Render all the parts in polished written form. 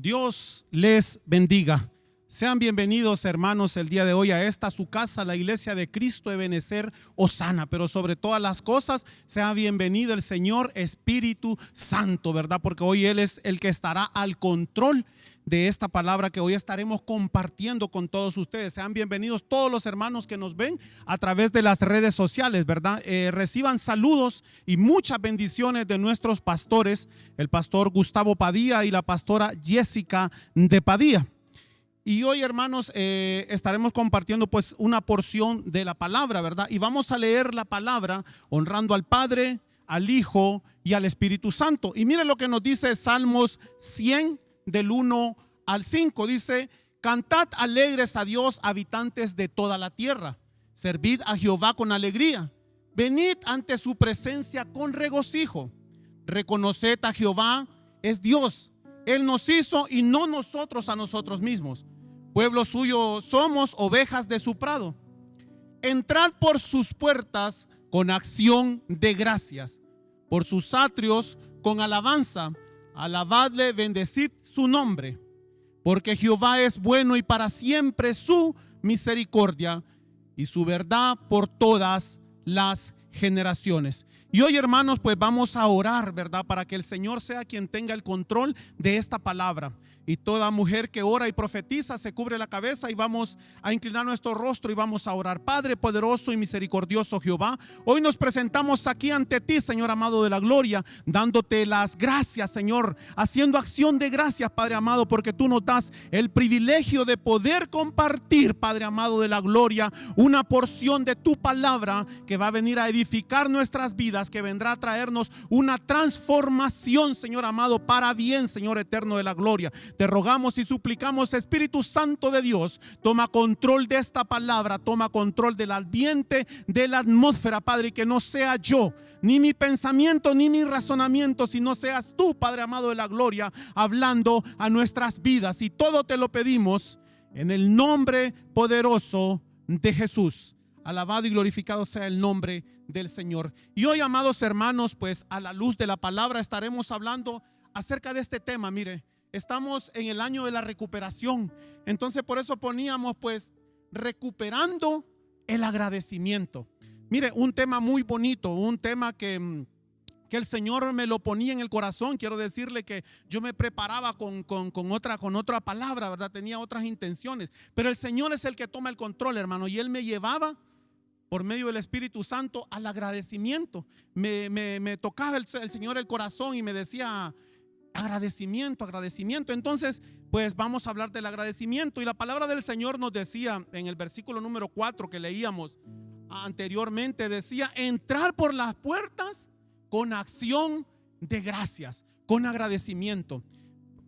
Dios les bendiga. Sean bienvenidos, hermanos, el día de hoy a esta su casa, la iglesia de Cristo Ebenecer Osana. Pero sobre todas las cosas, sea bienvenido el Señor Espíritu Santo, ¿verdad? Porque hoy Él es el que estará al control de esta palabra que hoy estaremos compartiendo con todos ustedes. Sean bienvenidos todos los hermanos que nos ven a través de las redes sociales, ¿verdad? Reciban saludos y muchas bendiciones de nuestros pastores, el pastor Gustavo Padilla y la pastora Jessica de Padilla. Y hoy, hermanos, estaremos compartiendo pues una porción de la palabra, ¿verdad? Y vamos a leer la palabra honrando al Padre, al Hijo y al Espíritu Santo. Y miren lo que nos dice Salmos 100 del 1 al 5. Dice: cantad alegres a Dios, habitantes de toda la tierra. Servid a Jehová con alegría. Venid ante su presencia con regocijo. Reconoced a Jehová es Dios. Él nos hizo y no nosotros a nosotros mismos. Pueblo suyo somos, ovejas de su prado. Entrad por sus puertas con acción de gracias, por sus atrios con alabanza. Alabadle, bendecid su nombre, porque Jehová es bueno y para siempre su misericordia y su verdad por todas las generaciones. Y hoy, hermanos, pues vamos a orar, ¿verdad? Para que el Señor sea quien tenga el control de esta palabra. Y toda mujer que ora y profetiza se cubre la cabeza y vamos a inclinar nuestro rostro y vamos a orar. Padre poderoso y misericordioso Jehová, hoy nos presentamos aquí ante ti, Señor amado de la gloria, dándote las gracias, Señor, haciendo acción de gracias, Padre amado, porque tú nos das el privilegio de poder compartir, Padre amado de la gloria, una porción de tu palabra que va a venir a edificar nuestras vidas, que vendrá a traernos una transformación, Señor amado, para bien, Señor eterno de la gloria. Te rogamos y suplicamos, Espíritu Santo de Dios, toma control de esta palabra, toma control del ambiente, de la atmósfera, Padre, y que no sea yo, ni mi pensamiento, ni mi razonamiento, sino seas tú, Padre amado de la gloria, hablando a nuestras vidas. Y todo te lo pedimos en el nombre poderoso de Jesús. Alabado y glorificado sea el nombre del Señor. Y hoy, amados hermanos, pues a la luz de la palabra estaremos hablando acerca de este tema. Mire, estamos en el año de la recuperación. Entonces por eso poníamos pues recuperando el agradecimiento. Mire, un tema muy bonito, un tema que el Señor me lo ponía en el corazón. Quiero decirle que yo me preparaba con otra palabra, ¿verdad? Tenía otras intenciones, pero el Señor es el que toma el control, hermano, y Él me llevaba por medio del Espíritu Santo al agradecimiento. Me tocaba el Señor el corazón y me decía: agradecimiento, agradecimiento. Entonces, pues vamos a hablar del agradecimiento. Y la palabra del Señor nos decía en el versículo número 4 que leíamos anteriormente, decía: entrar por las puertas con acción de gracias, con agradecimiento.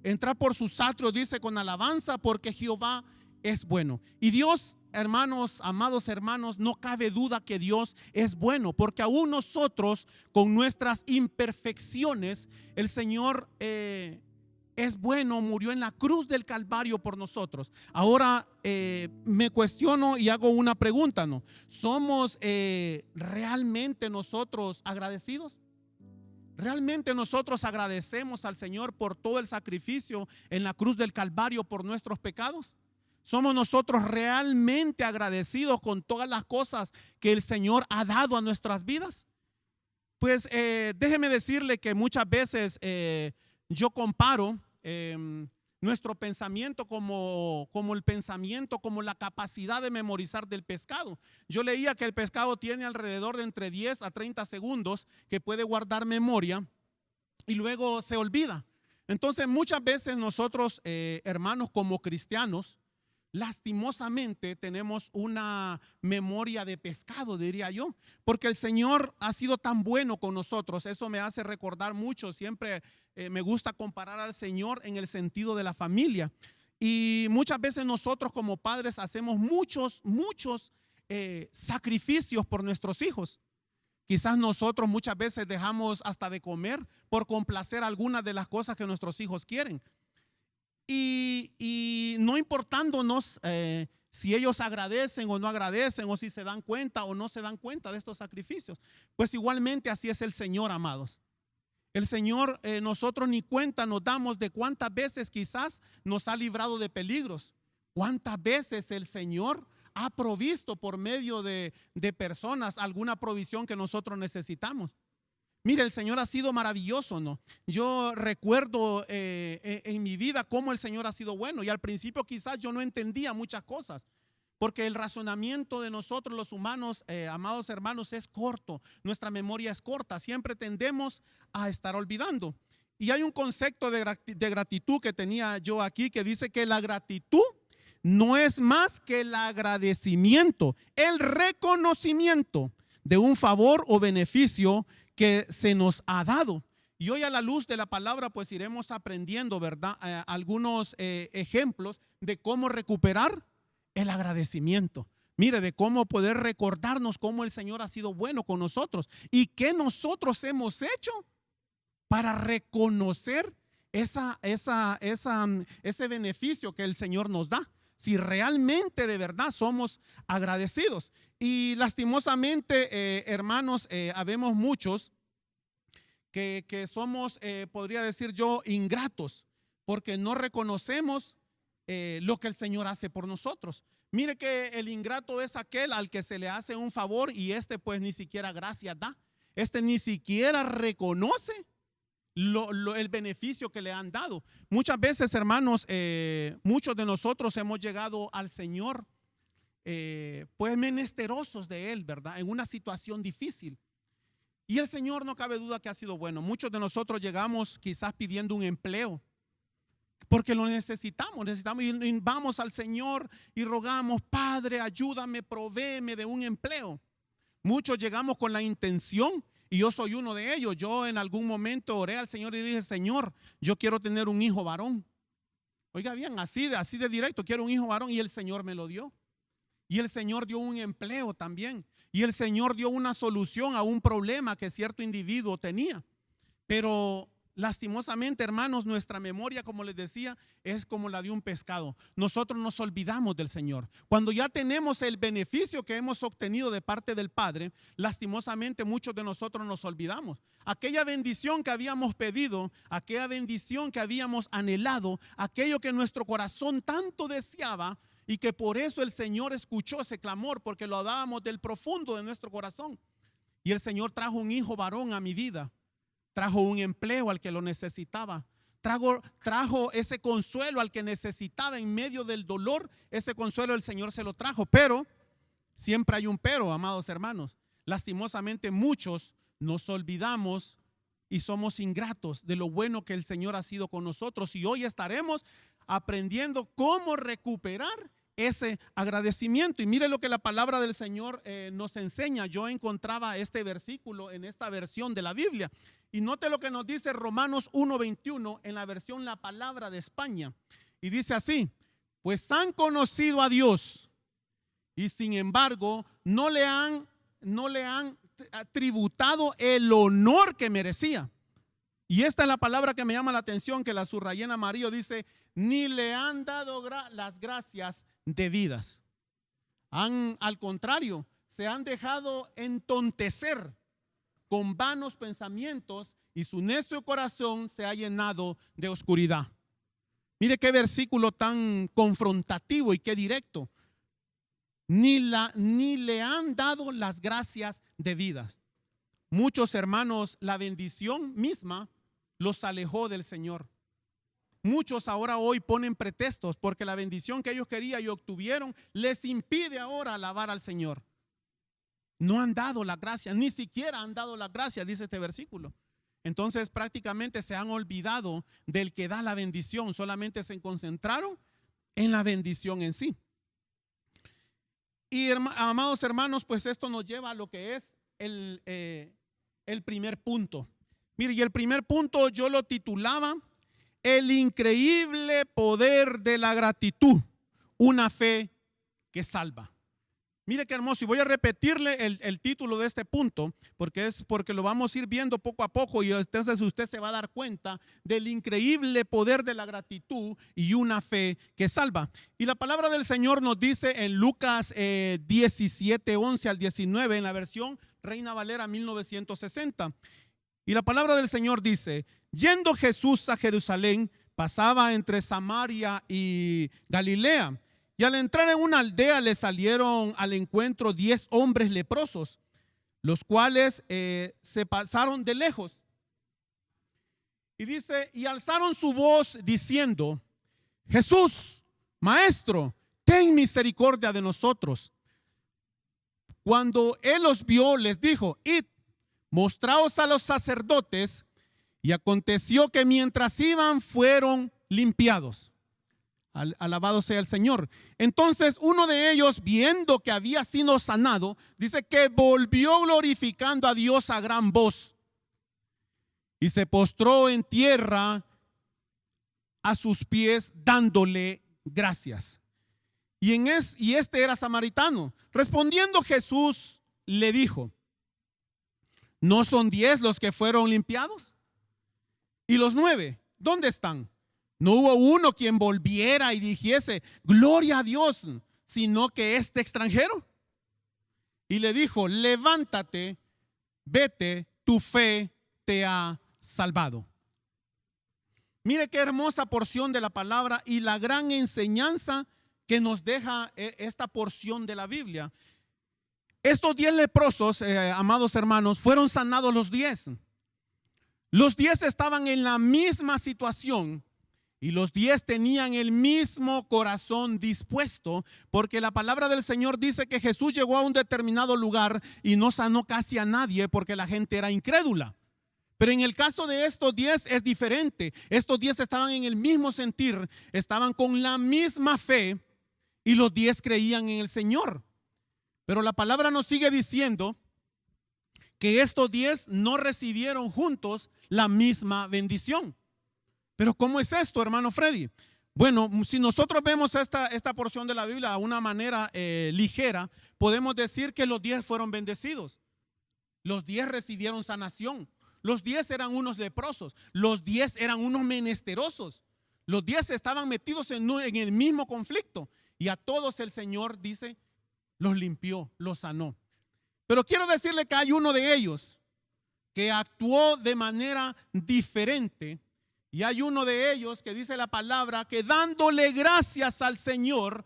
Entrar por sus atrios, dice, con alabanza, porque Jehová es bueno. Y Dios, hermanos, amados hermanos, no cabe duda que Dios es bueno, porque aún nosotros con nuestras imperfecciones, el Señor es bueno, murió en la cruz del Calvario por nosotros. Ahora me cuestiono y hago una pregunta, ¿no? ¿Somos realmente nosotros agradecidos? ¿Realmente nosotros agradecemos al Señor por todo el sacrificio en la cruz del Calvario por nuestros pecados? ¿Somos nosotros realmente agradecidos con todas las cosas que el Señor ha dado a nuestras vidas? Pues déjeme decirle que muchas veces yo comparo nuestro pensamiento como el pensamiento, como la capacidad de memorizar del pescado. Yo leía que el pescado tiene alrededor de entre 10 a 30 segundos que puede guardar memoria y luego se olvida. Entonces muchas veces nosotros, hermanos, como cristianos, lastimosamente tenemos una memoria de pescado, diría yo, porque el Señor ha sido tan bueno con nosotros. Eso me hace recordar mucho. Siempre me gusta comparar al Señor en el sentido de la familia. Y muchas veces nosotros como padres hacemos muchos sacrificios por nuestros hijos. Quizás nosotros muchas veces dejamos hasta de comer por complacer algunas de las cosas que nuestros hijos quieren. Y no importándonos si ellos agradecen o no agradecen, o si se dan cuenta o no se dan cuenta de estos sacrificios, pues igualmente así es el Señor, amados. El Señor, nosotros ni cuenta nos damos de cuántas veces quizás nos ha librado de peligros. Cuántas veces el Señor ha provisto por medio de personas alguna provisión que nosotros necesitamos. Mire, el Señor ha sido maravilloso, ¿no? Yo recuerdo en mi vida cómo el Señor ha sido bueno, y al principio quizás yo no entendía muchas cosas, porque el razonamiento de nosotros los humanos, amados hermanos, es corto. Nuestra memoria es corta, siempre tendemos a estar olvidando. Y hay un concepto de gratitud que tenía yo aquí, que dice que la gratitud no es más que el agradecimiento, el reconocimiento de un favor o beneficio que se nos ha dado. Y hoy, a la luz de la palabra, pues iremos aprendiendo, ¿verdad? Algunos ejemplos de cómo recuperar el agradecimiento. Mire, de cómo poder recordarnos cómo el Señor ha sido bueno con nosotros y qué nosotros hemos hecho para reconocer ese beneficio que el Señor nos da, si realmente de verdad somos agradecidos. Y lastimosamente, hermanos, habemos muchos que somos, podría decir yo, ingratos, porque no reconocemos lo que el Señor hace por nosotros. Mire que el ingrato es aquel al que se le hace un favor y pues ni siquiera gracias da. Ni siquiera reconoce el beneficio que le han dado. Muchas veces, hermanos, muchos de nosotros hemos llegado al Señor pues menesterosos de Él, ¿verdad? En una situación difícil. Y el Señor, no cabe duda que ha sido bueno. Muchos de nosotros llegamos quizás pidiendo un empleo, porque lo necesitamos y vamos al Señor y rogamos: Padre, ayúdame, provéeme de un empleo. Muchos llegamos con la intención, y yo soy uno de ellos. Yo en algún momento oré al Señor y dije: Señor, yo quiero tener un hijo varón. Oiga bien, así de directo, quiero un hijo varón, y el Señor me lo dio. Y el Señor dio un empleo también. Y el Señor dio una solución a un problema que cierto individuo tenía. Pero lastimosamente, hermanos, nuestra memoria, como les decía, es como la de un pescado. Nosotros nos olvidamos del Señor. Cuando ya tenemos el beneficio que hemos obtenido de parte del Padre, lastimosamente muchos de nosotros nos olvidamos. Aquella bendición que habíamos pedido, aquella bendición que habíamos anhelado, aquello que nuestro corazón tanto deseaba, y que por eso el Señor escuchó ese clamor, porque lo dábamos del profundo de nuestro corazón. Y el Señor trajo un hijo varón a mi vida. Trajo un empleo al que lo necesitaba. Trajo ese consuelo al que necesitaba en medio del dolor. Ese consuelo el Señor se lo trajo. Pero siempre hay un pero, amados hermanos. Lastimosamente muchos nos olvidamos y somos ingratos de lo bueno que el Señor ha sido con nosotros. Y hoy estaremos aprendiendo cómo recuperar ese agradecimiento. Y mire lo que la palabra del Señor nos enseña. Yo encontraba este versículo en esta versión de la Biblia, y note lo que nos dice Romanos 1:21 en la versión La Palabra de España, y dice así: pues han conocido a Dios y sin embargo no le han tributado el honor que merecía. Y esta es la palabra que me llama la atención, que la subrayé en amarillo. Dice: ni le han dado las gracias debidas. Al contrario, se han dejado entontecer con vanos pensamientos, y su necio corazón se ha llenado de oscuridad. Mire qué versículo tan confrontativo y qué directo. Ni le han dado las gracias debidas. Muchos hermanos, la bendición misma los alejó del Señor. Muchos ahora hoy ponen pretextos porque la bendición que ellos querían y obtuvieron les impide ahora alabar al Señor. No han dado la gracia, ni siquiera han dado la gracia, dice este versículo. Entonces prácticamente se han olvidado del que da la bendición, solamente se concentraron en la bendición en sí. Y amados hermanos, pues esto nos lleva a lo que es el primer punto. Mire, y el primer punto yo lo titulaba: el increíble poder de la gratitud, una fe que salva. Mire qué hermoso, y voy a repetirle el título de este punto, porque lo vamos a ir viendo poco a poco, y entonces usted se va a dar cuenta del increíble poder de la gratitud y una fe que salva. Y la palabra del Señor nos dice en Lucas 17:11 al 19, en la versión Reina Valera 1960. Y la palabra del Señor dice: yendo Jesús a Jerusalén, pasaba entre Samaria y Galilea. Y al entrar en una aldea le salieron al encuentro 10 hombres leprosos, los cuales se pasaron de lejos. Y dice, y alzaron su voz diciendo: Jesús, Maestro, ten misericordia de nosotros. Cuando él los vio, les dijo: id, mostraos a los sacerdotes. Y aconteció que mientras iban, fueron limpiados. Alabado sea el Señor. Entonces uno de ellos, viendo que había sido sanado, dice que volvió glorificando a Dios a gran voz y se postró en tierra a sus pies, dándole gracias. Y este era samaritano. Respondiendo Jesús le dijo: ¿no son 10 los que fueron limpiados? ¿Y los 9 dónde están? No hubo uno quien volviera y dijese: gloria a Dios, sino que este extranjero. Y le dijo: levántate, vete, tu fe te ha salvado. Mire qué hermosa porción de la palabra y la gran enseñanza que nos deja esta porción de la Biblia. Estos 10 leprosos, amados hermanos, fueron sanados los 10. Los 10 estaban en la misma situación y los 10 tenían el mismo corazón dispuesto, porque la palabra del Señor dice que Jesús llegó a un determinado lugar y no sanó casi a nadie porque la gente era incrédula. Pero en el caso de estos 10 es diferente. Estos 10 estaban en el mismo sentir, estaban con la misma fe y los 10 creían en el Señor. Pero la palabra nos sigue diciendo que estos 10 no recibieron juntos la misma bendición. Pero ¿cómo es esto, hermano Freddy? Bueno, si nosotros vemos esta porción de la Biblia de una manera ligera, podemos decir que los 10 fueron bendecidos. Los 10 recibieron sanación. Los 10 eran unos leprosos. Los 10 eran unos menesterosos. Los 10 estaban metidos en el mismo conflicto. Y a todos el Señor, dice, los limpió, los sanó. Pero quiero decirle que hay uno de ellos que actuó de manera diferente. Y hay uno de ellos que dice la palabra que dándole gracias al Señor,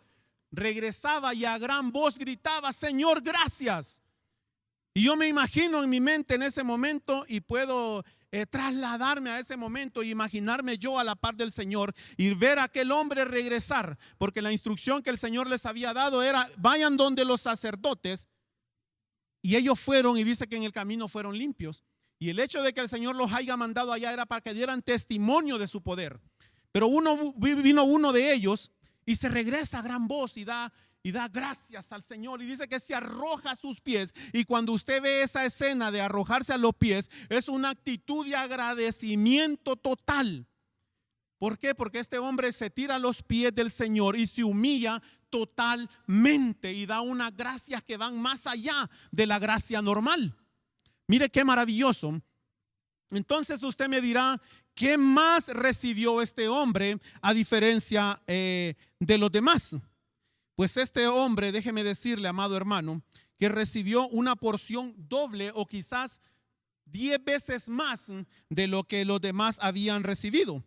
regresaba y a gran voz gritaba: Señor, gracias. Y yo me imagino en mi mente en ese momento y puedo trasladarme a ese momento y imaginarme yo a la par del Señor y ver a aquel hombre regresar, porque la instrucción que el Señor les había dado era: vayan donde los sacerdotes. Y ellos fueron, y dice que en el camino fueron limpios. Y el hecho de que el Señor los haya mandado allá era para que dieran testimonio de su poder. Pero vino uno de ellos y se regresa a gran voz y da gracias al Señor. Y dice que se arroja a sus pies. Y cuando usted ve esa escena de arrojarse a los pies, es una actitud de agradecimiento total. ¿Por qué? Porque este hombre se tira a los pies del Señor y se humilla totalmente y da unas gracias que van más allá de la gracia normal. Mire qué maravilloso. Entonces usted me dirá: ¿qué más recibió este hombre a diferencia de los demás? Pues este hombre, déjeme decirle, amado hermano, que recibió una porción doble o quizás 10 veces más de lo que los demás habían recibido.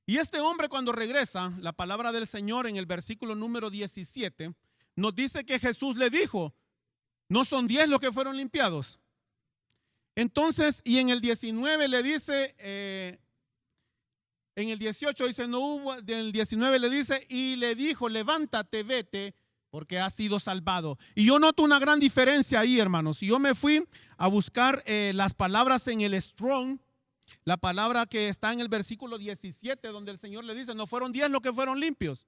Y este hombre, cuando regresa, la palabra del Señor en el versículo número 17 nos dice que Jesús le dijo: ¿no son 10 los que fueron limpiados? Entonces, y en el 19 le dice, en el 18 dice: no hubo, en el 19 le dice, y le dijo: levántate, vete, porque has sido salvado. Y yo noto una gran diferencia ahí, hermanos. Y yo me fui a buscar las palabras en el Strong, la palabra que está en el versículo 17, donde el Señor le dice: no fueron 10 los que fueron limpios.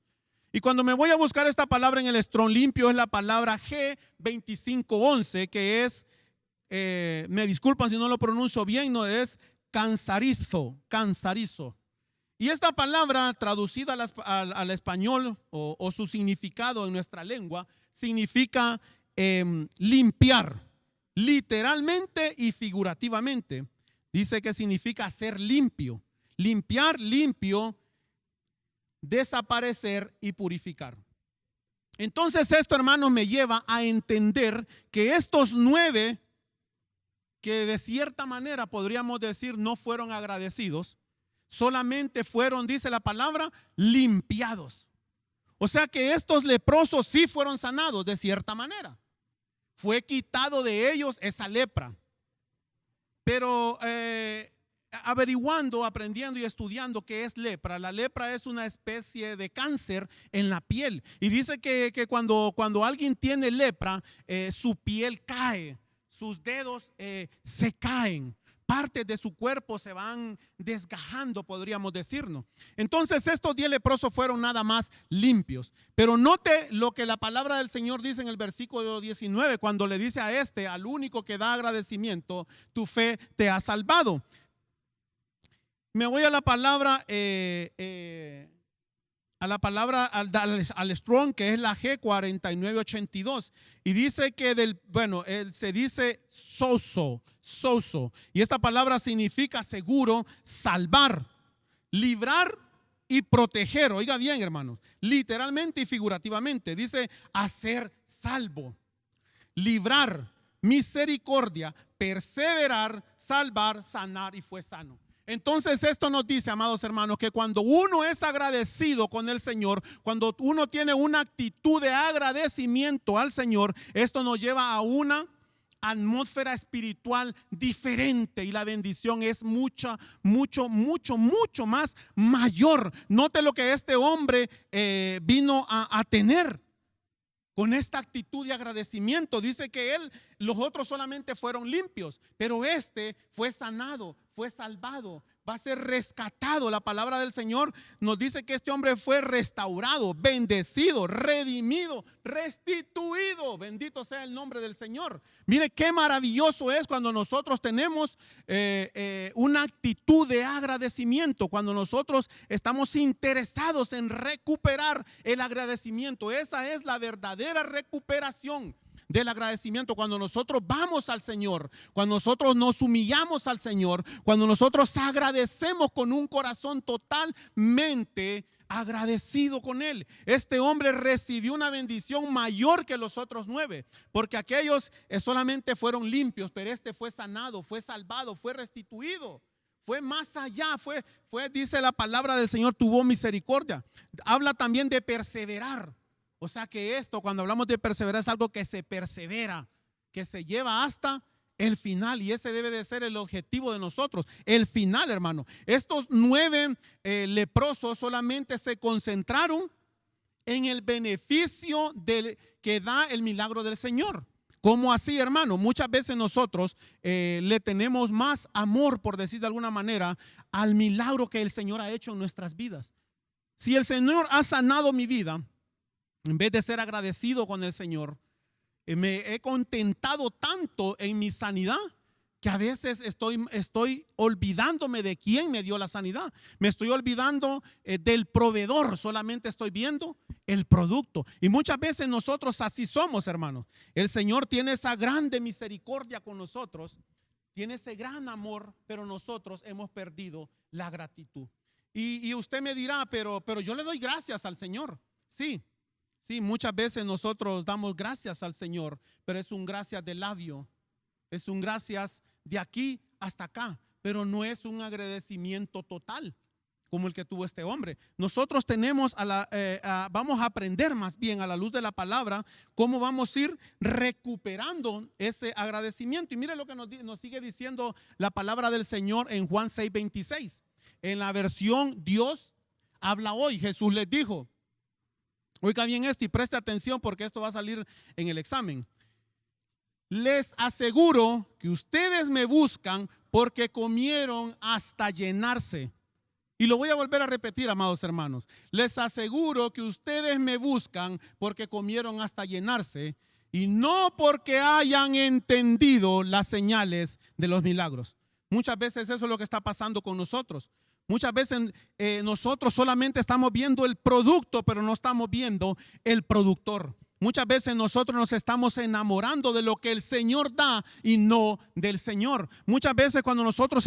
Y cuando me voy a buscar esta palabra en el Strong, limpio, es la palabra G2511, que es, me disculpan si no lo pronuncio bien, no es cansarizo. Y esta palabra traducida al español o su significado en nuestra lengua significa limpiar, literalmente y figurativamente. Dice que significa ser limpio, limpiar, limpio, desaparecer y purificar. Entonces esto, hermanos, me lleva a entender que estos 9 que de cierta manera podríamos decir no fueron agradecidos, solamente fueron, dice la palabra, limpiados. O sea que estos leprosos sí fueron sanados de cierta manera. Fue quitado de ellos esa lepra. Pero averiguando, aprendiendo y estudiando qué es lepra, la lepra es una especie de cáncer en la piel. Y dice que cuando alguien tiene lepra, su piel cae, sus dedos se caen. Partes de su cuerpo se van desgajando, podríamos decirnos. Entonces estos 10 leprosos fueron nada más limpios. Pero note lo que la palabra del Señor dice en el versículo 19, cuando le dice a al único que da agradecimiento, tu fe te ha salvado. Me voy a la palabra, al Strong, que es la G4982, y dice que se dice soso, y esta palabra significa seguro, salvar, librar y proteger. Oiga bien, hermanos, literalmente y figurativamente dice hacer salvo, librar, misericordia, perseverar, salvar, sanar, y fue sano. Entonces esto nos dice, amados hermanos, que cuando uno es agradecido con el Señor, cuando uno tiene una actitud de agradecimiento al Señor, esto nos lleva a una atmósfera espiritual diferente, y la bendición es mucho más mayor. Note lo que este hombre vino a tener con esta actitud de agradecimiento. Dice que los otros solamente fueron limpios, pero este fue sanado, fue salvado, va a ser rescatado. La palabra del Señor nos dice que este hombre fue restaurado, bendecido, redimido, restituido. Bendito sea el nombre del Señor. Mire qué maravilloso es cuando nosotros tenemos una actitud de agradecimiento, cuando nosotros estamos interesados en recuperar el agradecimiento. Esa es la verdadera recuperación del agradecimiento. Cuando nosotros vamos al Señor, cuando nosotros nos humillamos al Señor, cuando nosotros agradecemos con un corazón totalmente agradecido con Él. Este hombre recibió una bendición mayor que los otros 9, porque aquellos solamente fueron limpios, pero este fue sanado, fue salvado, fue restituido. Fue más allá, fue, dice la palabra del Señor, tuvo misericordia. Habla también de perseverar. O sea que esto, cuando hablamos de perseverar, es algo que se persevera, que se lleva hasta el final, y ese debe de ser el objetivo de nosotros, el final, hermano. Estos 9 leprosos solamente se concentraron en el beneficio que da el milagro del Señor. ¿Cómo así, hermano? Muchas veces nosotros le tenemos más amor, por decir de alguna manera, al milagro que el Señor ha hecho en nuestras vidas. Si el Señor ha sanado mi vida, en vez de ser agradecido con el Señor, me he contentado tanto en mi sanidad que a veces estoy olvidándome de quién me dio la sanidad. Me estoy olvidando del proveedor, solamente estoy viendo el producto. Y muchas veces nosotros así somos, hermanos. El Señor tiene esa grande misericordia con nosotros, tiene ese gran amor, pero nosotros hemos perdido la gratitud. Y usted me dirá, pero yo le doy gracias al Señor. Sí, muchas veces nosotros damos gracias al Señor, pero es un gracias de labio, es un gracias de aquí hasta acá, pero no es un agradecimiento total como el que tuvo este hombre. Nosotros tenemos vamos a aprender más bien a la luz de la palabra cómo vamos a ir recuperando ese agradecimiento. Y mire lo que nos sigue diciendo la palabra del Señor en Juan 6:26. En la versión Dios habla hoy, Jesús les dijo. Oiga bien esto y preste atención, porque esto va a salir en el examen. Les aseguro que ustedes me buscan porque comieron hasta llenarse. Y lo voy a volver a repetir, amados hermanos. Les aseguro que ustedes me buscan porque comieron hasta llenarse, y no porque hayan entendido las señales de los milagros. Muchas veces eso es lo que está pasando con nosotros. Muchas veces nosotros solamente estamos viendo el producto, pero no estamos viendo el productor. Muchas veces nosotros nos estamos enamorando de lo que el Señor da y no del Señor. Muchas veces cuando nosotros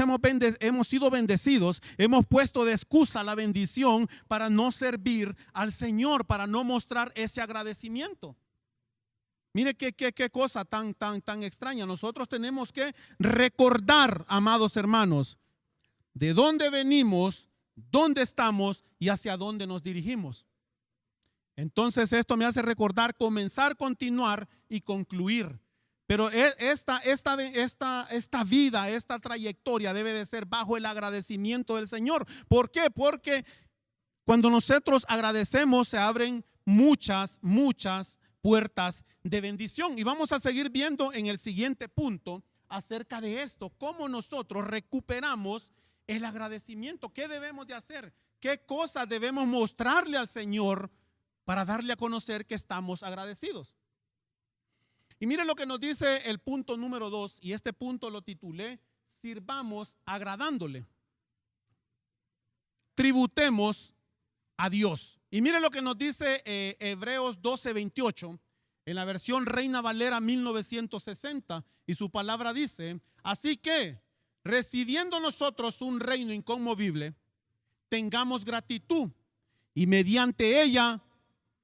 hemos sido bendecidos, hemos puesto de excusa la bendición para no servir al Señor, para no mostrar ese agradecimiento. Mire qué cosa tan extraña. Nosotros tenemos que recordar, amados hermanos, de dónde venimos, dónde estamos y hacia dónde nos dirigimos. Entonces esto me hace recordar, comenzar, continuar y concluir. Pero esta vida, esta trayectoria debe de ser bajo el agradecimiento del Señor. ¿Por qué? Porque cuando nosotros agradecemos se abren muchas puertas de bendición. Y vamos a seguir viendo en el siguiente punto acerca de esto, cómo nosotros recuperamos el agradecimiento. ¿Qué debemos de hacer? ¿Qué cosas debemos mostrarle al Señor para darle a conocer que estamos agradecidos? Y miren lo que nos dice el punto número 2, y este punto lo titulé: sirvamos agradándole. Tributemos a Dios. Y miren lo que nos dice Hebreos 12:28 en la versión Reina Valera 1960, y su palabra dice: así que, recibiendo nosotros un reino inconmovible, tengamos gratitud y mediante ella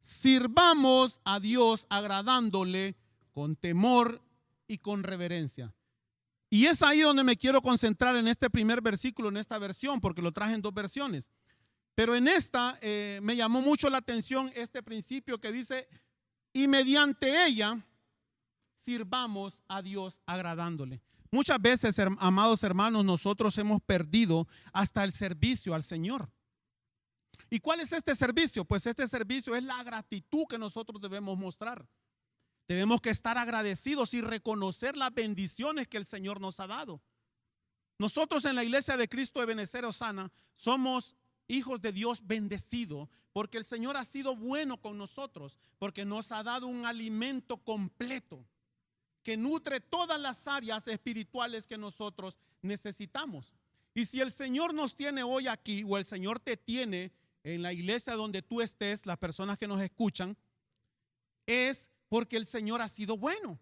sirvamos a Dios agradándole con temor y con reverencia. Y es ahí donde me quiero concentrar en este primer versículo, en esta versión, porque lo traje en dos versiones. Pero en esta me llamó mucho la atención este principio que dice: y mediante ella sirvamos a Dios agradándole. Muchas veces, amados hermanos, nosotros hemos perdido hasta el servicio al Señor. ¿Y cuál es este servicio? Pues este servicio es la gratitud que nosotros debemos mostrar. Debemos que estar agradecidos y reconocer las bendiciones que el Señor nos ha dado. Nosotros en la Iglesia de Cristo de Ebenecer Osana somos hijos de Dios bendecidos, porque el Señor ha sido bueno con nosotros, porque nos ha dado un alimento completo que nutre todas las áreas espirituales que nosotros necesitamos. Y si el Señor nos tiene hoy aquí, o el Señor te tiene en la iglesia donde tú estés, las personas que nos escuchan, es porque el Señor ha sido bueno.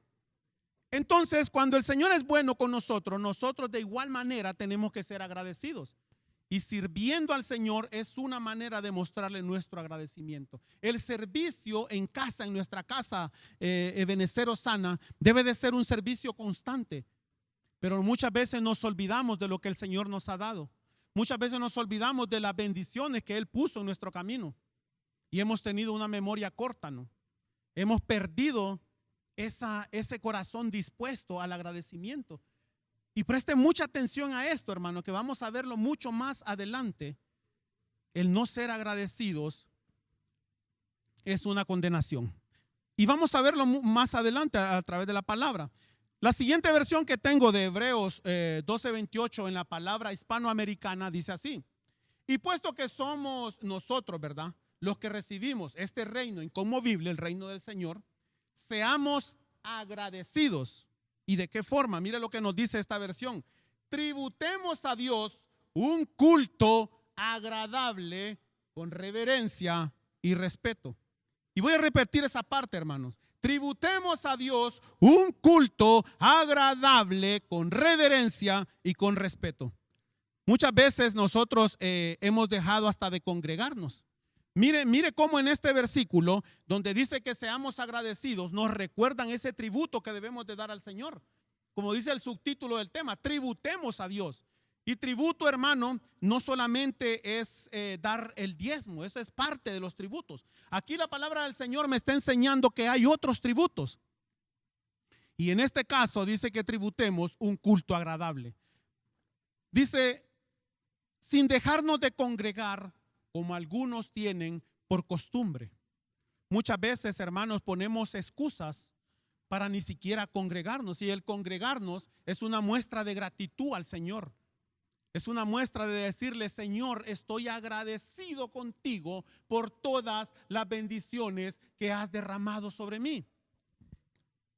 Entonces, cuando el Señor es bueno con nosotros, nosotros de igual manera tenemos que ser agradecidos. Y sirviendo al Señor es una manera de mostrarle nuestro agradecimiento. El servicio en casa, en nuestra casa, Ebenecer Osana, debe de ser un servicio constante. Pero muchas veces nos olvidamos de lo que el Señor nos ha dado. Muchas veces nos olvidamos de las bendiciones que Él puso en nuestro camino. Y hemos tenido una memoria corta, ¿no? Hemos perdido ese corazón dispuesto al agradecimiento. Y preste mucha atención a esto, hermano, que vamos a verlo mucho más adelante. El no ser agradecidos es una condenación. Y vamos a verlo más adelante a través de la palabra. La siguiente versión que tengo de Hebreos 12:28 en la palabra hispanoamericana dice así: y puesto que somos nosotros, ¿verdad?, los que recibimos este reino inconmovible, el reino del Señor, seamos agradecidos. ¿Y de qué forma? Mire lo que nos dice esta versión: tributemos a Dios un culto agradable con reverencia y respeto. Y voy a repetir esa parte, hermanos. Tributemos a Dios un culto agradable con reverencia y con respeto. Muchas veces nosotros hemos dejado hasta de congregarnos. Mire cómo en este versículo, donde dice que seamos agradecidos, nos recuerdan ese tributo que debemos de dar al Señor. Como dice el subtítulo del tema, tributemos a Dios. Y tributo, hermano, no solamente es dar el diezmo, eso es parte de los tributos. Aquí la palabra del Señor me está enseñando que hay otros tributos. Y en este caso dice que tributemos un culto agradable. Dice, sin dejarnos de congregar, como algunos tienen por costumbre. Muchas veces, hermanos, ponemos excusas para ni siquiera congregarnos. Y el congregarnos es una muestra de gratitud al Señor. Es una muestra de decirle: Señor, estoy agradecido contigo por todas las bendiciones que has derramado sobre mí.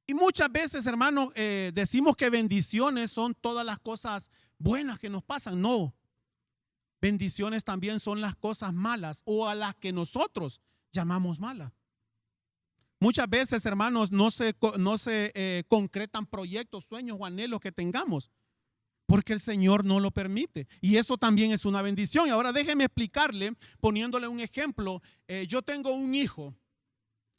Y muchas veces, hermano, decimos que bendiciones son todas las cosas buenas que nos pasan. No. Bendiciones también son las cosas malas, o a las que nosotros llamamos malas. Muchas veces, hermanos, no se concretan proyectos, sueños o anhelos que tengamos, porque el Señor no lo permite. Y eso también es una bendición. Y ahora déjeme explicarle, poniéndole un ejemplo. Yo tengo un hijo,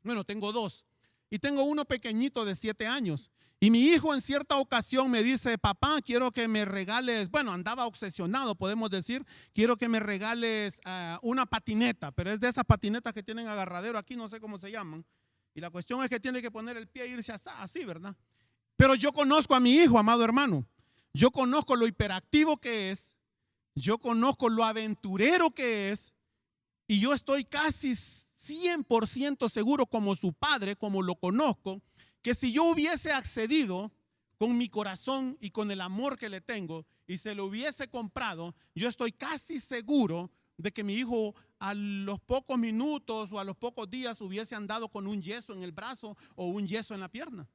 bueno, tengo dos. y tengo uno pequeñito de 7 años. Y mi hijo en cierta ocasión me dice: papá, quiero que me regales, bueno, andaba obsesionado, podemos decir, quiero que me regales una patineta, pero es de esas patinetas que tienen agarradero, aquí no sé cómo se llaman. Y la cuestión es que tiene que poner el pie e irse así, ¿verdad? Pero yo conozco a mi hijo, amado hermano. Yo conozco lo hiperactivo que es. Yo conozco lo aventurero que es. Y yo estoy casi 100% seguro, como su padre, como lo conozco, que si yo hubiese accedido con mi corazón y con el amor que le tengo y se lo hubiese comprado, yo estoy casi seguro de que mi hijo a los pocos minutos o a los pocos días hubiese andado con un yeso en el brazo o un yeso en la pierna.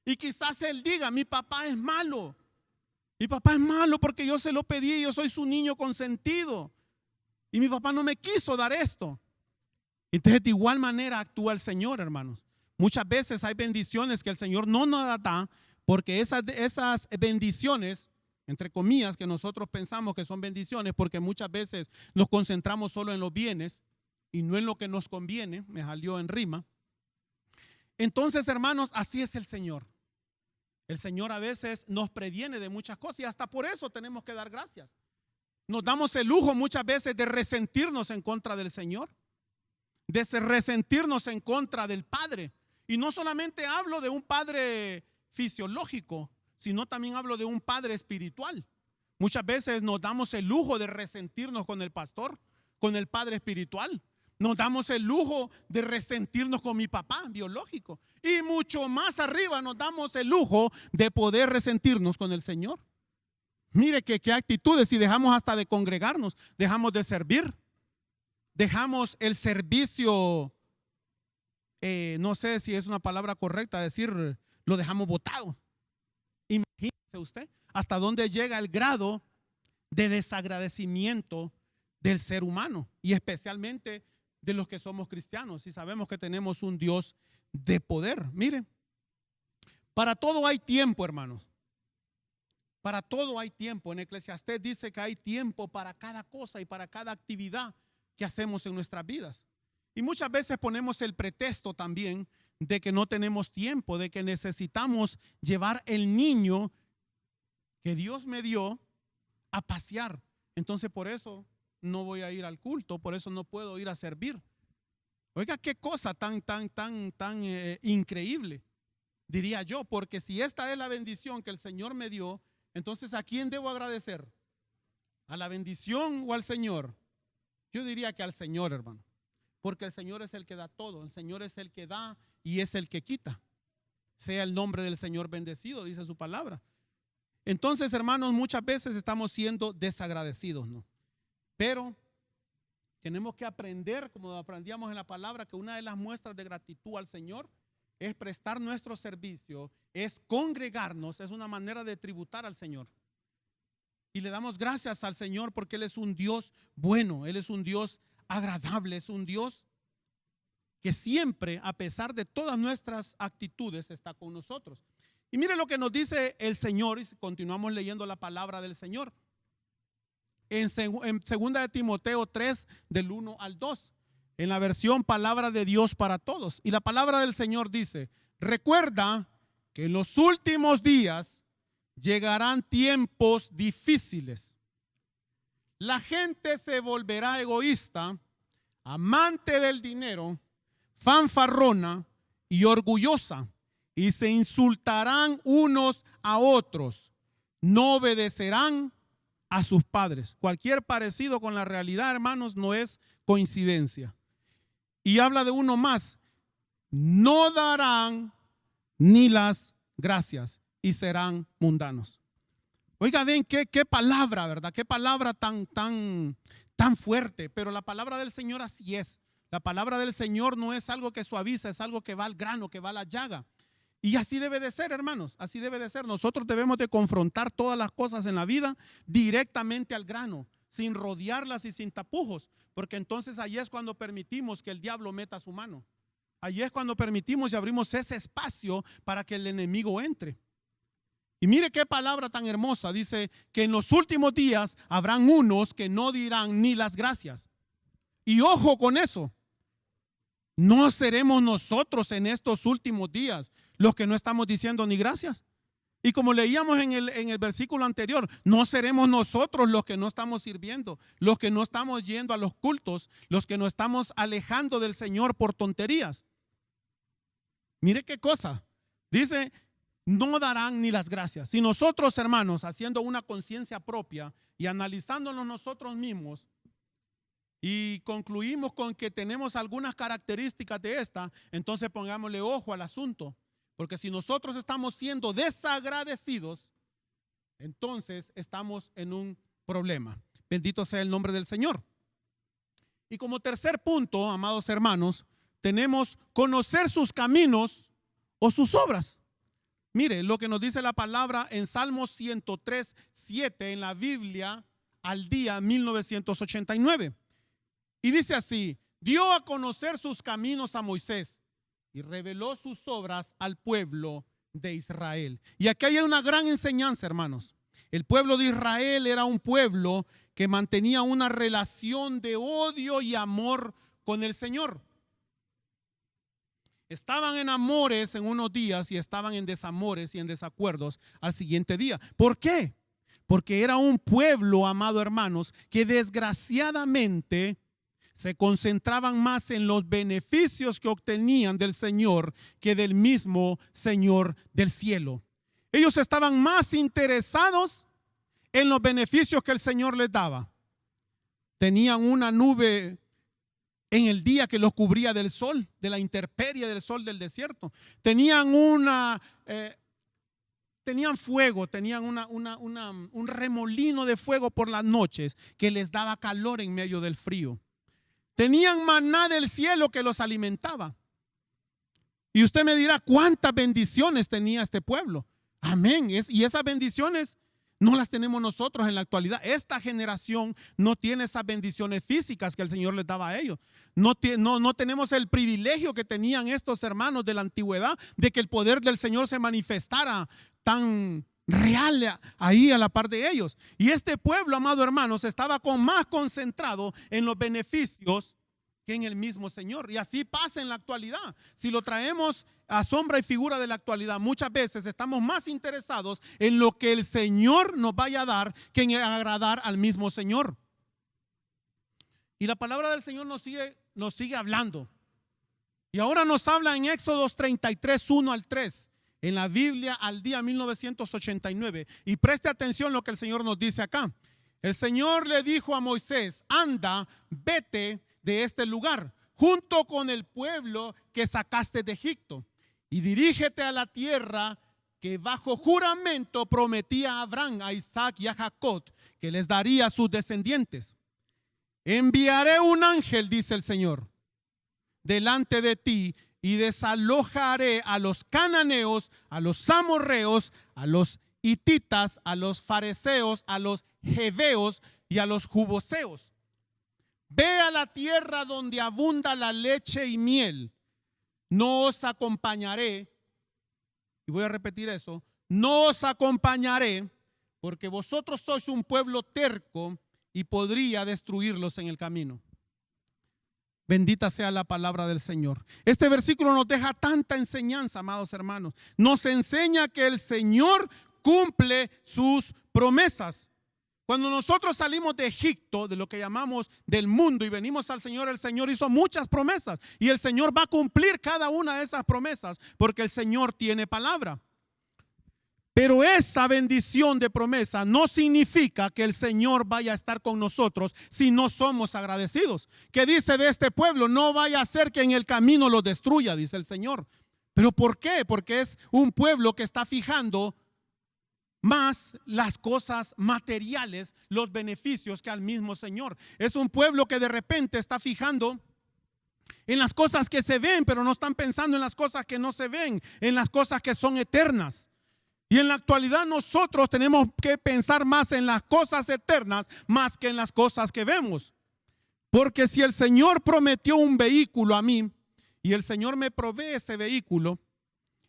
Y quizás él diga: mi papá es malo. Mi papá es malo porque yo se lo pedí, yo soy su niño consentido. Y mi papá no me quiso dar esto. Entonces, de igual manera actúa el Señor, hermanos. Muchas veces hay bendiciones que el Señor no nos da porque esas bendiciones, entre comillas, que nosotros pensamos que son bendiciones, porque muchas veces nos concentramos solo en los bienes y no en lo que nos conviene. Me salió en rima. Entonces, hermanos, así es el Señor. El Señor a veces nos previene de muchas cosas y hasta por eso tenemos que dar gracias. Nos damos el lujo muchas veces de resentirnos en contra del Señor, de resentirnos en contra del Padre. Y no solamente hablo de un padre fisiológico, sino también hablo de un padre espiritual. Muchas veces nos damos el lujo de resentirnos con el pastor, con el padre espiritual. Nos damos el lujo de resentirnos con mi papá biológico. Y mucho más arriba nos damos el lujo de poder resentirnos con el Señor. Mire qué actitudes, si dejamos hasta de congregarnos, dejamos de servir, dejamos el servicio, no sé si es una palabra correcta decir, lo dejamos botado. Imagínese usted hasta dónde llega el grado de desagradecimiento del ser humano y especialmente de los que somos cristianos y sabemos que tenemos un Dios de poder. Mire, para todo hay tiempo, hermanos. Para todo hay tiempo. En Eclesiastés dice que hay tiempo para cada cosa y para cada actividad que hacemos en nuestras vidas. Y muchas veces ponemos el pretexto también de que no tenemos tiempo, de que necesitamos llevar el niño que Dios me dio a pasear. Entonces por eso no voy a ir al culto, por eso no puedo ir a servir. Oiga, qué cosa tan increíble, diría yo, porque si esta es la bendición que el Señor me dio, entonces ¿a quién debo agradecer? ¿A la bendición o al Señor? Yo diría que al Señor, hermano, porque el Señor es el que da todo, el Señor es el que da y es el que quita. Sea el nombre del Señor bendecido, dice su palabra. Entonces, hermanos, muchas veces estamos siendo desagradecidos, ¿no? Pero tenemos que aprender, como aprendíamos en la palabra, que una de las muestras de gratitud al Señor es prestar nuestro servicio, es congregarnos, es una manera de tributar al Señor. Y le damos gracias al Señor porque Él es un Dios bueno, Él es un Dios agradable, es un Dios que siempre, a pesar de todas nuestras actitudes, está con nosotros. Y mire lo que nos dice el Señor, y continuamos leyendo la palabra del Señor. En 2 de Timoteo 3, del 1 al 2, en la versión Palabra de Dios para Todos. Y la palabra del Señor dice: recuerda que en los últimos días llegarán tiempos difíciles. La gente se volverá egoísta, amante del dinero, fanfarrona y orgullosa, y se insultarán unos a otros. No obedecerán a sus padres. Cualquier parecido con la realidad, hermanos, no es coincidencia. Y habla de uno más: no darán ni las gracias y serán mundanos. Oiga, ven qué palabra, ¿verdad? Qué palabra tan fuerte. Pero la palabra del Señor así es. La palabra del Señor no es algo que suaviza, es algo que va al grano, que va a la llaga. Y así debe de ser, hermanos, así debe de ser. Nosotros debemos de confrontar todas las cosas en la vida directamente al grano, sin rodearlas y sin tapujos, porque entonces ahí es cuando permitimos que el diablo meta su mano. Ahí es cuando permitimos y abrimos ese espacio para que el enemigo entre. Y mire qué palabra tan hermosa, dice que en los últimos días habrán unos que no dirán ni las gracias. Y ojo con eso. ¿No seremos nosotros en estos últimos días los que no estamos diciendo ni gracias? Y como leíamos en el versículo anterior, no seremos nosotros los que no estamos sirviendo, los que no estamos yendo a los cultos, los que nos estamos alejando del Señor por tonterías. Mire qué cosa. Dice, no darán ni las gracias. Si nosotros, hermanos, haciendo una conciencia propia y analizándonos nosotros mismos, y concluimos con que tenemos algunas características de esta, entonces pongámosle ojo al asunto. Porque si nosotros estamos siendo desagradecidos, entonces estamos en un problema. Bendito sea el nombre del Señor. Y como tercer punto, amados hermanos, tenemos conocer sus caminos o sus obras. Mire lo que nos dice la palabra en Salmos 103:7 en la Biblia al día 1989. Y dice así: dio a conocer sus caminos a Moisés y reveló sus obras al pueblo de Israel. Y aquí hay una gran enseñanza, hermanos. El pueblo de Israel era un pueblo que mantenía una relación de odio y amor con el Señor. Estaban en amores en unos días y estaban en desamores y en desacuerdos al siguiente día. ¿Por qué? Porque era un pueblo, amado hermanos, que desgraciadamente se concentraban más en los beneficios que obtenían del Señor que del mismo Señor del cielo. Ellos estaban más interesados en los beneficios que el Señor les daba. Tenían una nube en el día que los cubría del sol, de la intemperie del sol del desierto. Tenían fuego, tenían un remolino de fuego por las noches que les daba calor en medio del frío. Tenían maná del cielo que los alimentaba. Y usted me dirá, ¿cuántas bendiciones tenía este pueblo? Amén. Y esas bendiciones no las tenemos nosotros en la actualidad. Esta generación no tiene esas bendiciones físicas que el Señor les daba a ellos. No tenemos el privilegio que tenían estos hermanos de la antigüedad de que el poder del Señor se manifestara tan real ahí a la par de ellos. Y este pueblo, amado hermanos, estaba más concentrado en los beneficios que en el mismo Señor. Y así pasa en la actualidad. Si lo traemos a sombra y figura de la actualidad, muchas veces estamos más interesados en lo que el Señor nos vaya a dar que en agradar al mismo Señor. Y la palabra del Señor nos sigue hablando. Y ahora nos habla en Éxodos 33:1 al 3. En la Biblia al día 1989. Y preste atención lo que el Señor nos dice acá. El Señor le dijo a Moisés: anda, vete de este lugar junto con el pueblo que sacaste de Egipto y dirígete a la tierra que bajo juramento prometía a Abraham, a Isaac y a Jacob que les daría a sus descendientes. Enviaré un ángel, dice el Señor, delante de ti y desalojaré a los cananeos, a los amorreos, a los hititas, a los fariseos, a los jeveos y a los juboseos. Ve a la tierra donde abunda la leche y miel. No os acompañaré, y voy a repetir eso, no os acompañaré porque vosotros sois un pueblo terco y podría destruirlos en el camino. Bendita sea la palabra del Señor. Este versículo nos deja tanta enseñanza, amados hermanos. Nos enseña que el Señor cumple sus promesas. Cuando nosotros salimos de Egipto, de lo que llamamos del mundo, y venimos al Señor, el Señor hizo muchas promesas. Y el Señor va a cumplir cada una de esas promesas, porque el Señor tiene palabra. Pero esa bendición de promesa no significa que el Señor vaya a estar con nosotros si no somos agradecidos. ¿Qué dice de este pueblo? No vaya a ser que en el camino lo destruya, dice el Señor. ¿Pero por qué? Porque es un pueblo que está fijando más las cosas materiales, los beneficios que al mismo Señor. Es un pueblo que de repente está fijando en las cosas que se ven, pero no están pensando en las cosas que no se ven, en las cosas que son eternas. Y en la actualidad nosotros tenemos que pensar más en las cosas eternas más que en las cosas que vemos. Porque si el Señor prometió un vehículo a mí y el Señor me provee ese vehículo,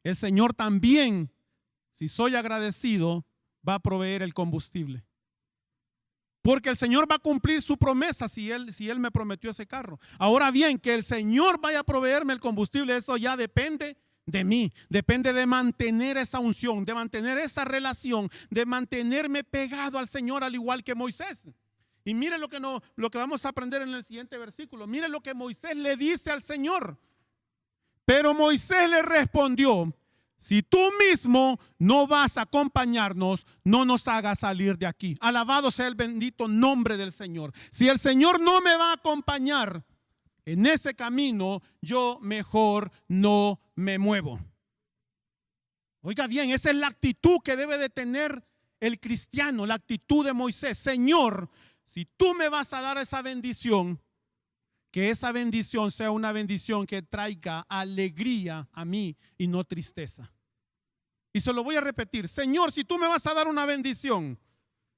el Señor también, si soy agradecido, va a proveer el combustible. Porque el Señor va a cumplir su promesa si él me prometió ese carro. Ahora bien, que el Señor vaya a proveerme el combustible, eso ya depende de mí. Depende de mantener esa unción, de mantener esa relación, de mantenerme pegado al Señor al igual que Moisés. Y mire lo que vamos a aprender en el siguiente versículo. Mire lo que Moisés le dice al Señor. Pero Moisés le respondió: si tú mismo no vas a acompañarnos, no nos hagas salir de aquí. Alabado sea el bendito nombre del Señor. Si el Señor no me va a acompañar en ese camino, yo mejor no me muevo. Oiga bien, esa es la actitud que debe de tener el cristiano, la actitud de Moisés. Señor, si tú me vas a dar esa bendición, que esa bendición sea una bendición que traiga alegría a mí y no tristeza. Y se lo voy a repetir: Señor, si tú me vas a dar una bendición,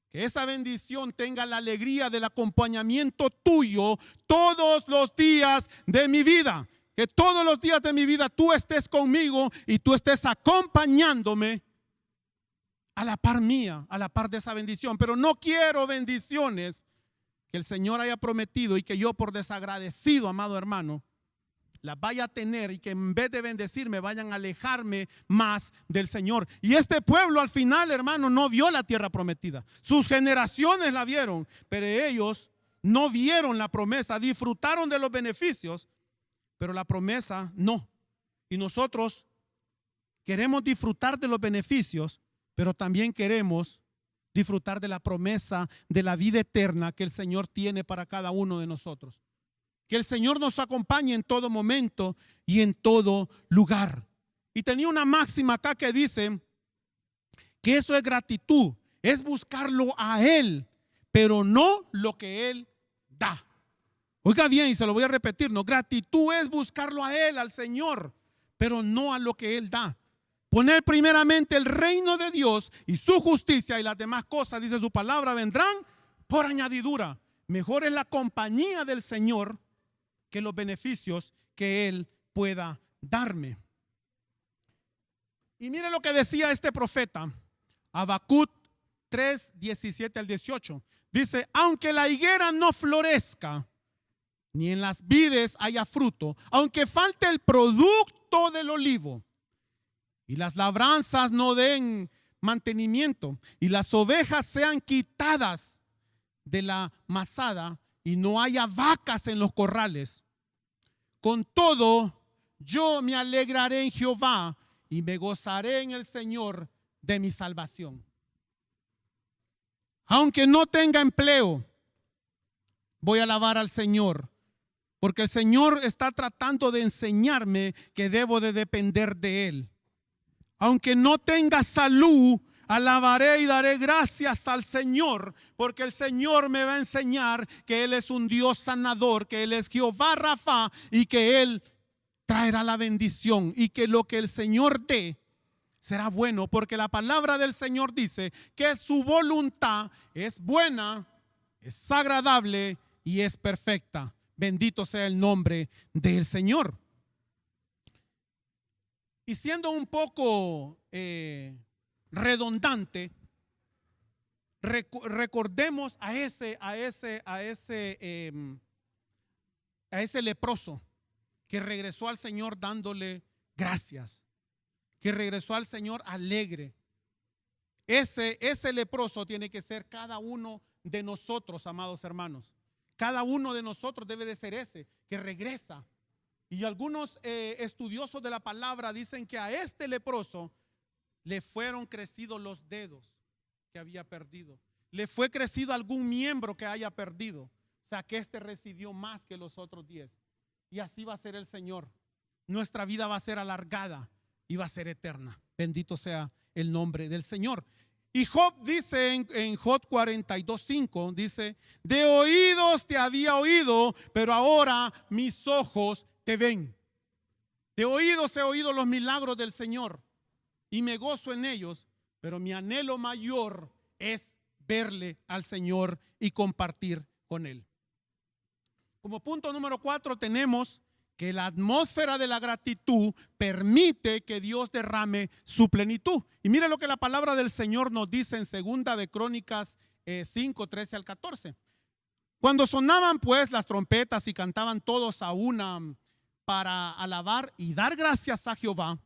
que esa bendición tenga la alegría del acompañamiento tuyo todos los días de mi vida. Que todos los días de mi vida tú estés conmigo y tú estés acompañándome a la par mía, a la par de esa bendición. Pero no quiero bendiciones que el Señor haya prometido y que yo, por desagradecido, amado hermano, las vaya a tener, y que en vez de bendecirme vayan a alejarme más del Señor. Y este pueblo al final, hermano, no vio la tierra prometida. Sus generaciones la vieron, pero ellos no vieron la promesa. Disfrutaron de los beneficios, pero la promesa no. Y nosotros queremos disfrutar de los beneficios, pero también queremos disfrutar de la promesa de la vida eterna que el Señor tiene para cada uno de nosotros. Que el Señor nos acompañe en todo momento y en todo lugar. Y tenía una máxima acá que dice que eso es gratitud, es buscarlo a Él, pero no lo que Él da. Oiga bien, y se lo voy a repetir, no, gratitud es buscarlo a Él, al Señor, pero no a lo que Él da. Poner primeramente el reino de Dios y su justicia, y las demás cosas, dice su palabra, vendrán por añadidura. Mejor es la compañía del Señor que los beneficios que Él pueda darme. Y mire lo que decía este profeta, Habacuc 3, 17 al 18. Dice: aunque la higuera no florezca, ni en las vides haya fruto, aunque falte el producto del olivo, y las labranzas no den mantenimiento, y las ovejas sean quitadas de la masada, y no haya vacas en los corrales, con todo yo me alegraré en Jehová y me gozaré en el Señor de mi salvación. Aunque no tenga empleo, voy a alabar al Señor, porque el Señor está tratando de enseñarme que debo de depender de Él. Aunque no tenga salud, alabaré y daré gracias al Señor, porque el Señor me va a enseñar que Él es un Dios sanador, que Él es Jehová Rafa, y que Él traerá la bendición, y que lo que el Señor dé será bueno, porque la palabra del Señor dice que su voluntad es buena, es agradable y es perfecta. Bendito sea el nombre del Señor. Y siendo un poco redundante, recordemos a ese leproso que regresó al Señor dándole gracias, que regresó al Señor alegre. Ese leproso tiene que ser cada uno de nosotros, amados hermanos. Cada uno de nosotros debe de ser ese que regresa. Y algunos estudiosos de la palabra dicen que a este leproso le fueron crecidos los dedos que había perdido. Le fue crecido algún miembro que haya perdido. O sea, que este recibió más que los otros 10. Y así va a ser el Señor. Nuestra vida va a ser alargada y va a ser eterna. Bendito sea el nombre del Señor. Y Job dice en Job 42:5, dice: de oídos te había oído, pero ahora mis ojos te ven. De oídos he oído los milagros del Señor y me gozo en ellos, pero mi anhelo mayor es verle al Señor y compartir con Él. Como punto número 4 tenemos que la atmósfera de la gratitud permite que Dios derrame su plenitud. Y mire lo que la palabra del Señor nos dice en 2 de Crónicas 5, 13 al 14. Cuando sonaban pues las trompetas y cantaban todos a una para alabar y dar gracias a Jehová,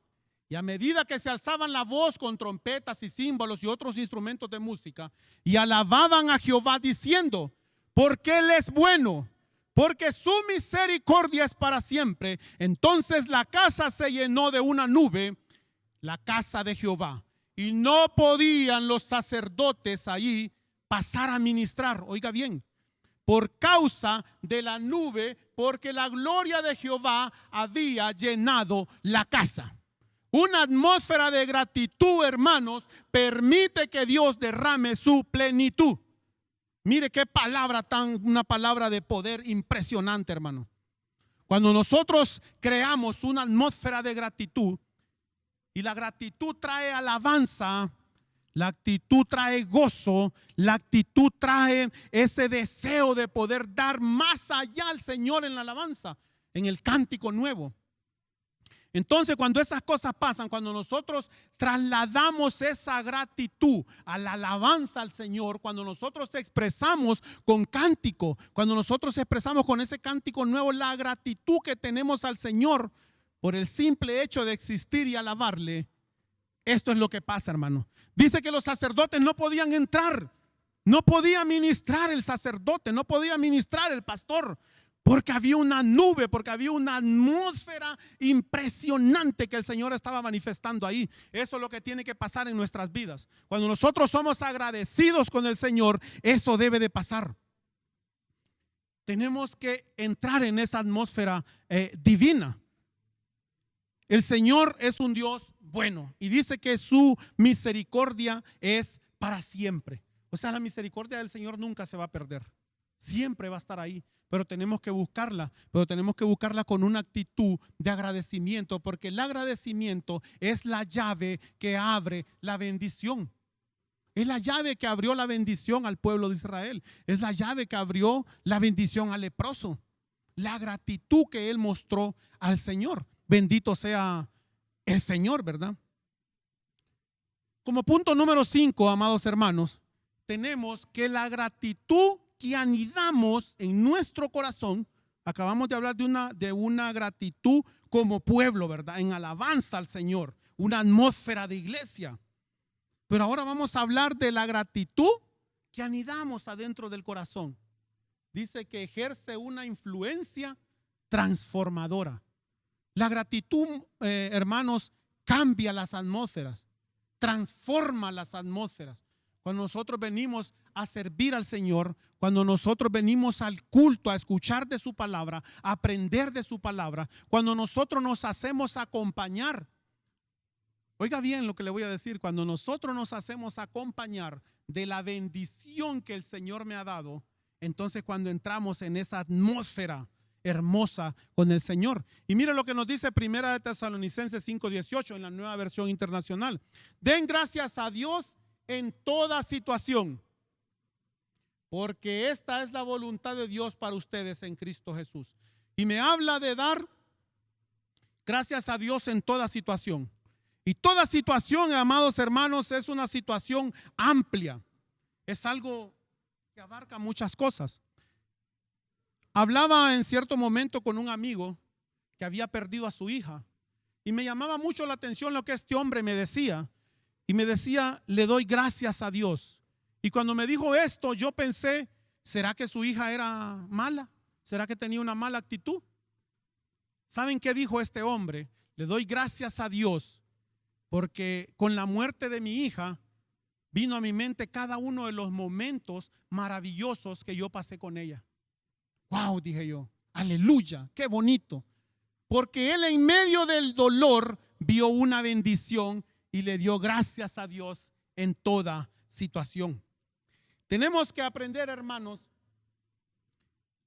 y a medida que se alzaban la voz con trompetas y címbalos y otros instrumentos de música, y alababan a Jehová diciendo, porque Él es bueno, porque su misericordia es para siempre. Entonces la casa se llenó de una nube, la casa de Jehová, y no podían los sacerdotes allí pasar a ministrar. Oiga bien, por causa de la nube, porque la gloria de Jehová había llenado la casa. Una atmósfera de gratitud, hermanos, permite que Dios derrame su plenitud. Mire qué palabra una palabra de poder impresionante, hermano. Cuando nosotros creamos una atmósfera de gratitud, y la gratitud trae alabanza, la actitud trae gozo, la actitud trae ese deseo de poder dar más allá al Señor en la alabanza, en el cántico nuevo. Entonces, cuando esas cosas pasan, cuando nosotros trasladamos esa gratitud a la alabanza al Señor, cuando nosotros expresamos con cántico, cuando nosotros expresamos con ese cántico nuevo la gratitud que tenemos al Señor por el simple hecho de existir y alabarle, esto es lo que pasa, hermano. Dice que los sacerdotes no podían entrar, no podía ministrar el sacerdote, no podía ministrar el pastor, porque había una nube, porque había una atmósfera impresionante que el Señor estaba manifestando ahí. Eso es lo que tiene que pasar en nuestras vidas. Cuando nosotros somos agradecidos con el Señor, eso debe de pasar. Tenemos que entrar en esa atmósfera divina. El Señor es un Dios bueno y dice que su misericordia es para siempre. O sea, la misericordia del Señor nunca se va a perder. Siempre va a estar ahí, pero tenemos que buscarla, con una actitud de agradecimiento, porque el agradecimiento es la llave que abre la bendición. Es la llave que abrió la bendición al pueblo de Israel. Es la llave que abrió la bendición al leproso. La gratitud que él mostró al Señor. Bendito sea el Señor, ¿verdad? Como punto número 5, amados hermanos, tenemos que la gratitud que anidamos en nuestro corazón, acabamos de hablar de una gratitud como pueblo, ¿verdad? En alabanza al Señor, una atmósfera de iglesia. Pero ahora vamos a hablar de la gratitud que anidamos adentro del corazón. Dice que ejerce una influencia transformadora. La gratitud, hermanos, cambia las atmósferas, transforma las atmósferas. Cuando nosotros venimos a servir al Señor, cuando nosotros venimos al culto a escuchar de su palabra, a aprender de su palabra, cuando nosotros nos hacemos acompañar. Oiga bien lo que le voy a decir, cuando nosotros nos hacemos acompañar de la bendición que el Señor me ha dado, entonces cuando entramos en esa atmósfera hermosa con el Señor. Y mire lo que nos dice Primera de Tesalonicenses 5:18 en la Nueva Versión Internacional. Den gracias a Dios en toda situación, porque esta es la voluntad de Dios para ustedes en Cristo Jesús. Y me habla de dar gracias a Dios en toda situación. Y toda situación, amados hermanos, es una situación amplia. Es algo que abarca muchas cosas. Hablaba en cierto momento con un amigo que había perdido a su hija y me llamaba mucho la atención lo que este hombre me decía. Y me decía, le doy gracias a Dios. Y cuando me dijo esto, yo pensé, ¿será que su hija era mala? ¿Será que tenía una mala actitud? ¿Saben qué dijo este hombre? Le doy gracias a Dios porque con la muerte de mi hija vino a mi mente cada uno de los momentos maravillosos que yo pasé con ella. Wow, dije yo, aleluya, qué bonito. Porque él en medio del dolor vio una bendición y le dio gracias a Dios en toda situación. Tenemos que aprender, hermanos,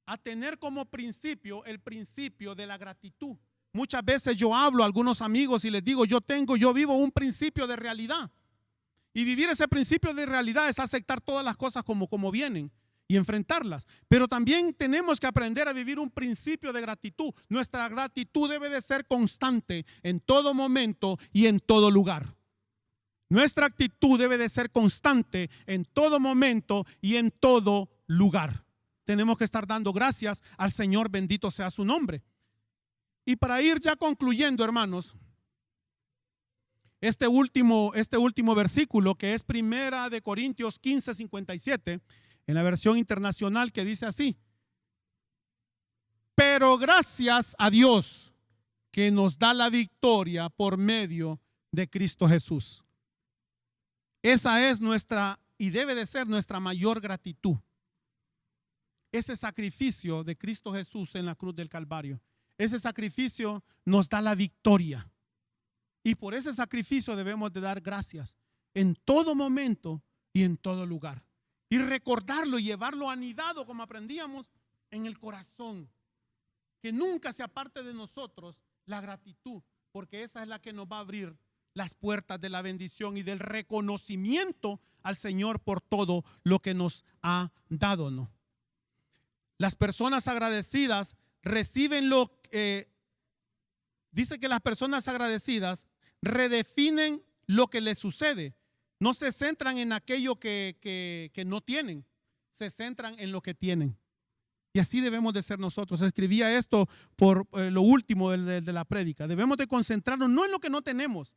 a tener como principio el principio de la gratitud. Muchas veces yo hablo a algunos amigos y les digo, yo vivo un principio de realidad. Y vivir ese principio de realidad es aceptar todas las cosas como vienen y enfrentarlas. Pero también tenemos que aprender a vivir un principio de gratitud. Nuestra gratitud debe de ser constante en todo momento y en todo lugar. Nuestra actitud debe de ser constante en todo momento y en todo lugar. Tenemos que estar dando gracias al Señor, bendito sea su nombre. Y para ir ya concluyendo, hermanos, este último versículo, que es Primera de Corintios 15:57, en la versión internacional, que dice así: pero gracias a Dios que nos da la victoria por medio de Cristo Jesús. Esa es nuestra, y debe de ser nuestra mayor gratitud. Ese sacrificio de Cristo Jesús en la cruz del Calvario, ese sacrificio nos da la victoria. Y por ese sacrificio debemos de dar gracias en todo momento y en todo lugar. Y recordarlo y llevarlo anidado, como aprendíamos, en el corazón. Que nunca se aparte de nosotros la gratitud, porque esa es la que nos va a abrir las puertas de la bendición y del reconocimiento al Señor por todo lo que nos ha dado, ¿no? Las personas agradecidas reciben dice que las personas agradecidas redefinen lo que les sucede. No se centran en aquello que no tienen, se centran en lo que tienen. Y así debemos de ser nosotros. Escribía esto por lo último de la prédica. Debemos de concentrarnos no en lo que no tenemos,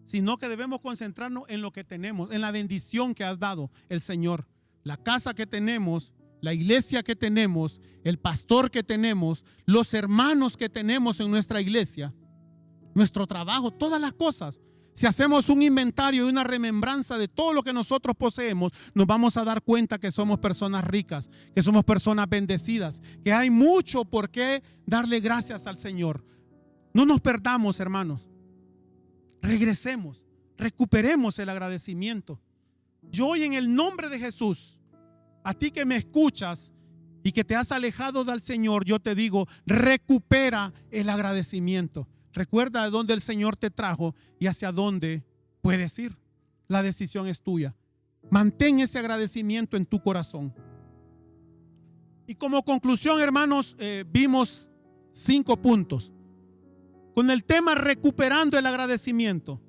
sino que debemos concentrarnos en lo que tenemos, en la bendición que ha dado el Señor. La casa que tenemos, la iglesia que tenemos, el pastor que tenemos, los hermanos que tenemos en nuestra iglesia, nuestro trabajo, todas las cosas. Si hacemos un inventario y una remembranza de todo lo que nosotros poseemos, nos vamos a dar cuenta que somos personas ricas, que somos personas bendecidas, que hay mucho por qué darle gracias al Señor. No nos perdamos, hermanos. Regresemos, recuperemos el agradecimiento. Yo hoy, en el nombre de Jesús, a ti que me escuchas y que te has alejado del Señor, yo te digo, recupera el agradecimiento. Recuerda de dónde el Señor te trajo y hacia dónde puedes ir. La decisión es tuya. Mantén ese agradecimiento en tu corazón. Y como conclusión, hermanos, vimos 5 puntos con el tema recuperando el agradecimiento.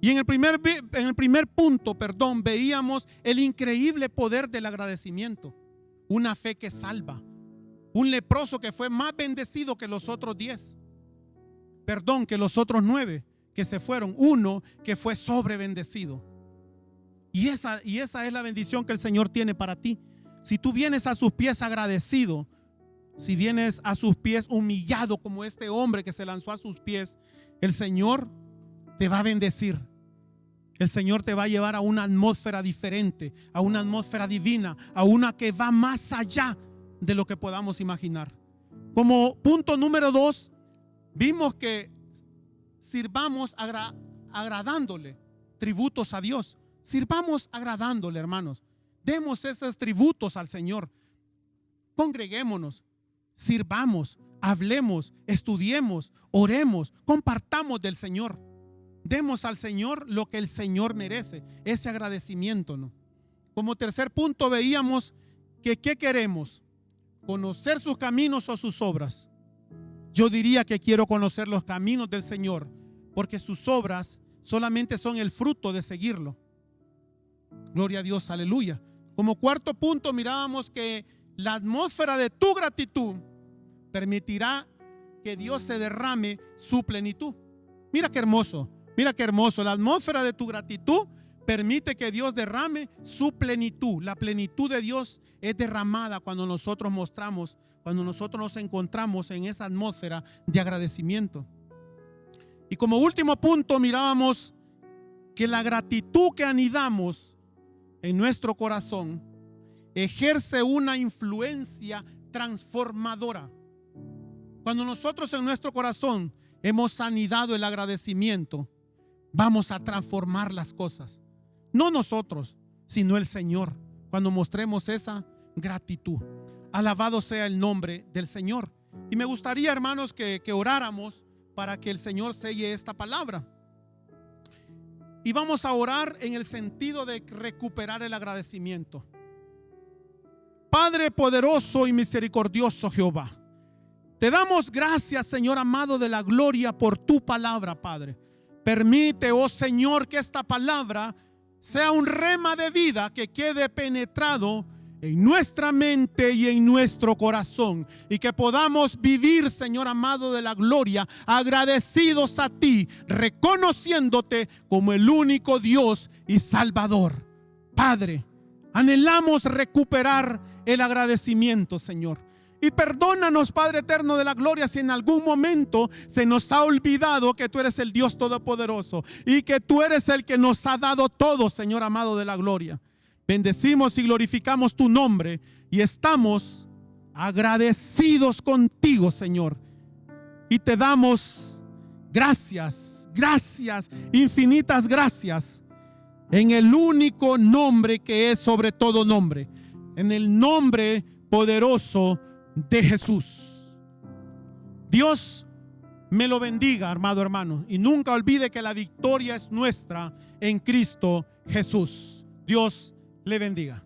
Y en el primer punto, veíamos el increíble poder del agradecimiento. Una fe que salva. Un leproso que fue más bendecido que los otros 10. Que los otros 9 que se fueron. Uno que fue sobrebendecido. Y esa es la bendición que el Señor tiene para ti. Si tú vienes a sus pies agradecido, si vienes a sus pies humillado como este hombre que se lanzó a sus pies, el Señor te va a bendecir. El Señor te va a llevar a una atmósfera diferente, a una atmósfera divina, a una que va más allá de lo que podamos imaginar. Como punto número 2, vimos que sirvamos agradándole tributos a Dios. Sirvamos agradándole, hermanos. Demos esos tributos al Señor. Congreguémonos, sirvamos, hablemos, estudiemos, oremos, compartamos del Señor. Demos al Señor lo que el Señor merece, ese agradecimiento, ¿no? Como tercer punto veíamos que ¿qué queremos? ¿Conocer sus caminos o sus obras? Yo diría que quiero conocer los caminos del Señor, porque sus obras solamente son el fruto de seguirlo. Gloria a Dios, aleluya. Como cuarto punto mirábamos que la atmósfera de tu gratitud permitirá que Dios se derrame su plenitud. Mira qué hermoso, mira qué hermoso. La atmósfera de tu gratitud permite que Dios derrame su plenitud. La plenitud de Dios es derramada cuando nosotros mostramos, cuando nosotros nos encontramos en esa atmósfera de agradecimiento. Y como último punto mirábamos que la gratitud que anidamos en nuestro corazón ejerce una influencia transformadora. Cuando nosotros en nuestro corazón hemos anidado el agradecimiento, vamos a transformar las cosas. No nosotros, sino el Señor, cuando mostremos esa gratitud. Alabado sea el nombre del Señor. Y me gustaría, hermanos, que oráramos para que el Señor selle esta palabra. Y vamos a orar en el sentido de recuperar el agradecimiento. Padre poderoso y misericordioso Jehová, te damos gracias, Señor amado de la gloria, por tu palabra, Padre. Permite, oh Señor, que esta palabra sea un rema de vida que quede penetrado en nuestra mente y en nuestro corazón, y que podamos vivir, Señor amado de la gloria, agradecidos a ti, reconociéndote como el único Dios y Salvador. Padre, anhelamos recuperar el agradecimiento, Señor. Y perdónanos, Padre eterno de la gloria, si en algún momento se nos ha olvidado que tú eres el Dios todopoderoso y que tú eres el que nos ha dado todo, Señor amado de la gloria. Bendecimos y glorificamos tu nombre y estamos agradecidos contigo, Señor. Y te damos gracias, gracias, infinitas gracias, en el único nombre que es sobre todo nombre, en el nombre poderoso de Jesús. Dios me lo bendiga, amado hermano, y nunca olvide que la victoria es nuestra en Cristo Jesús. Dios le bendiga.